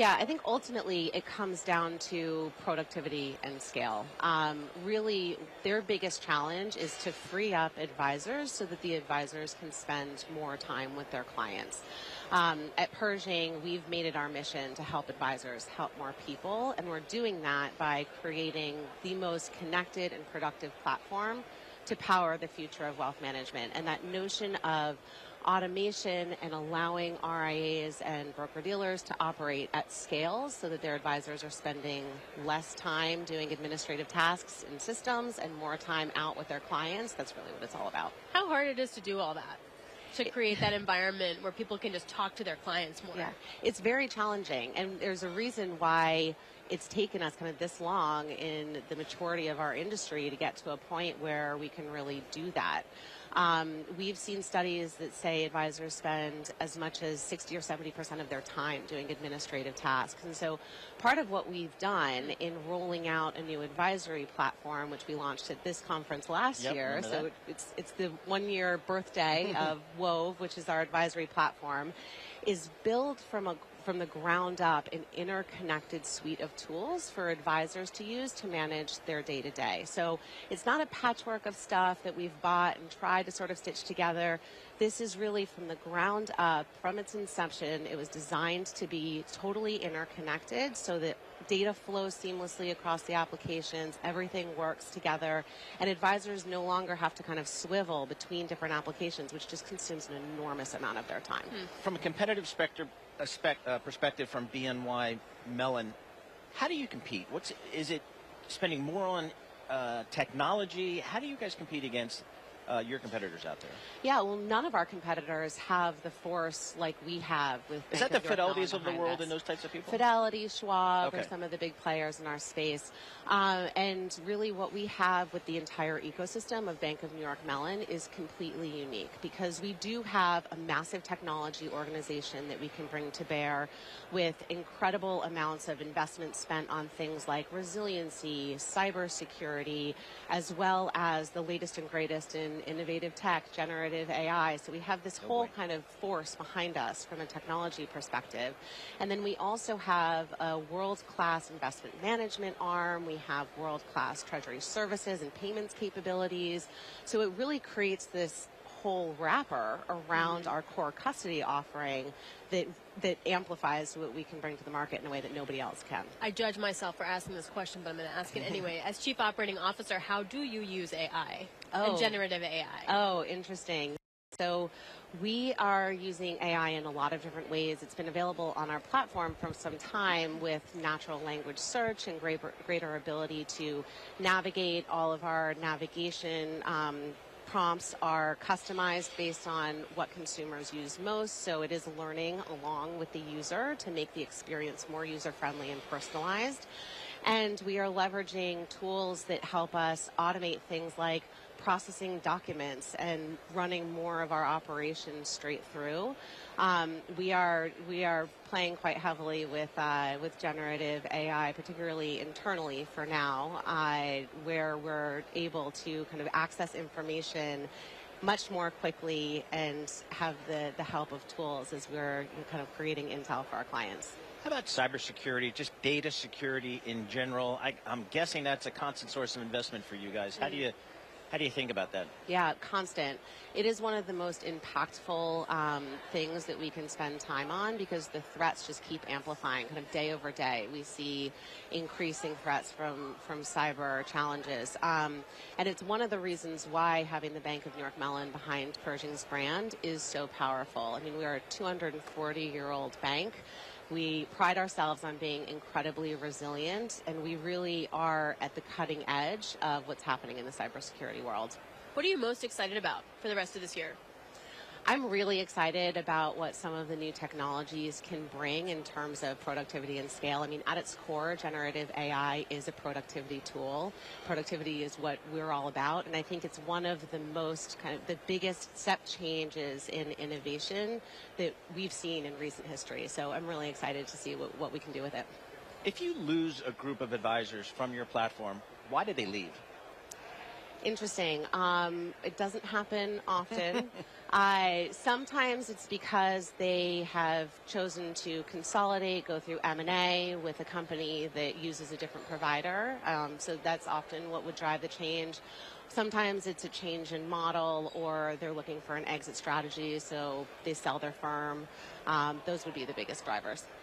Yeah, I think ultimately it comes down to productivity and scale. Really, their biggest challenge is to free up advisors so that the advisors can spend more time with their clients. At Pershing, we've made it our mission to help advisors help more people, and we're doing that by creating the most connected and productive platform to power the future of wealth management. And that notion of automation and allowing RIAs and broker-dealers to operate at scale so that their advisors are spending less time doing administrative tasks and systems and more time out with their clients, that's really what it's all about. How hard it is to do all that? To create that environment where people can just talk to their clients more. Yeah, it's very challenging, and there's a reason why it's taken us kind of this long in the maturity of our industry to get to a point where we can really do that. We've seen studies that say advisors spend as much as 60 or 70% of their time doing administrative tasks. And so part of what we've done in rolling out a new advisory platform, which we launched at this conference last year, so it's the 1-year birthday of Wove, which is our advisory platform, is built from the ground up an interconnected suite of tools for advisors to use to manage their day-to-day. So it's not a patchwork of stuff that we've bought and tried to sort of stitch together. This is really from the ground up, from its inception. It was designed to be totally interconnected so that data flows seamlessly across the applications, everything works together, and advisors no longer have to kind of swivel between different applications, which just consumes an enormous amount of their time. From a competitive perspective from BNY Mellon, how do you compete? Is it spending more on technology? How do you guys compete against your competitors out there? Yeah, well, none of our competitors have the force like we have with Is that the Fidelities of the world and those types of people? Fidelity, Schwab, are some of the big players in our space. And really what we have with the entire ecosystem of Bank of New York Mellon is completely unique because we do have a massive technology organization that we can bring to bear with incredible amounts of investment spent on things like resiliency, cybersecurity, as well as the latest and greatest in innovative tech, generative AI. So we have this whole kind of force behind us from a technology perspective. And then we also have a world-class investment management arm. We have world-class treasury services and payments capabilities. So it really creates this whole wrapper around our core custody offering that amplifies what we can bring to the market in a way that nobody else can. I judge myself for asking this question, but I'm going to ask it anyway. As Chief Operating Officer, how do you use AI and generative AI? Oh, interesting. So we are using AI in a lot of different ways. It's been available on our platform for some time with natural language search and greater ability to navigate. All of our navigation prompts are customized based on what consumers use most, so it is learning along with the user to make the experience more user-friendly and personalized. And we are leveraging tools that help us automate things like processing documents and running more of our operations straight through. We are playing quite heavily with generative AI, particularly internally for now, where we're able to kind of access information much more quickly and have the help of tools as we're kind of creating intel for our clients. How about cybersecurity, just data security in general? I'm guessing that's a constant source of investment for you guys. How do you think about that? Yeah, constant. It is one of the most impactful things that we can spend time on because the threats just keep amplifying kind of day over day. We see increasing threats from cyber challenges. And it's one of the reasons why having the Bank of New York Mellon behind Pershing's brand is so powerful. I mean, we are a 240-year-old bank. We pride ourselves on being incredibly resilient, and we really are at the cutting edge of what's happening in the cybersecurity world. What are you most excited about for the rest of this year? I'm really excited about what some of the new technologies can bring in terms of productivity and scale. I mean, at its core, generative AI is a productivity tool. Productivity is what we're all about, and I think it's one of the most kind of the biggest step changes in innovation that we've seen in recent history. So I'm really excited to see what we can do with it. If you lose a group of advisors from your platform, why did they leave? Interesting. It doesn't happen often. Sometimes it's because they have chosen to consolidate, go through M&A with a company that uses a different provider. So that's often what would drive the change. Sometimes it's a change in model, or they're looking for an exit strategy, so they sell their firm. Those would be the biggest drivers.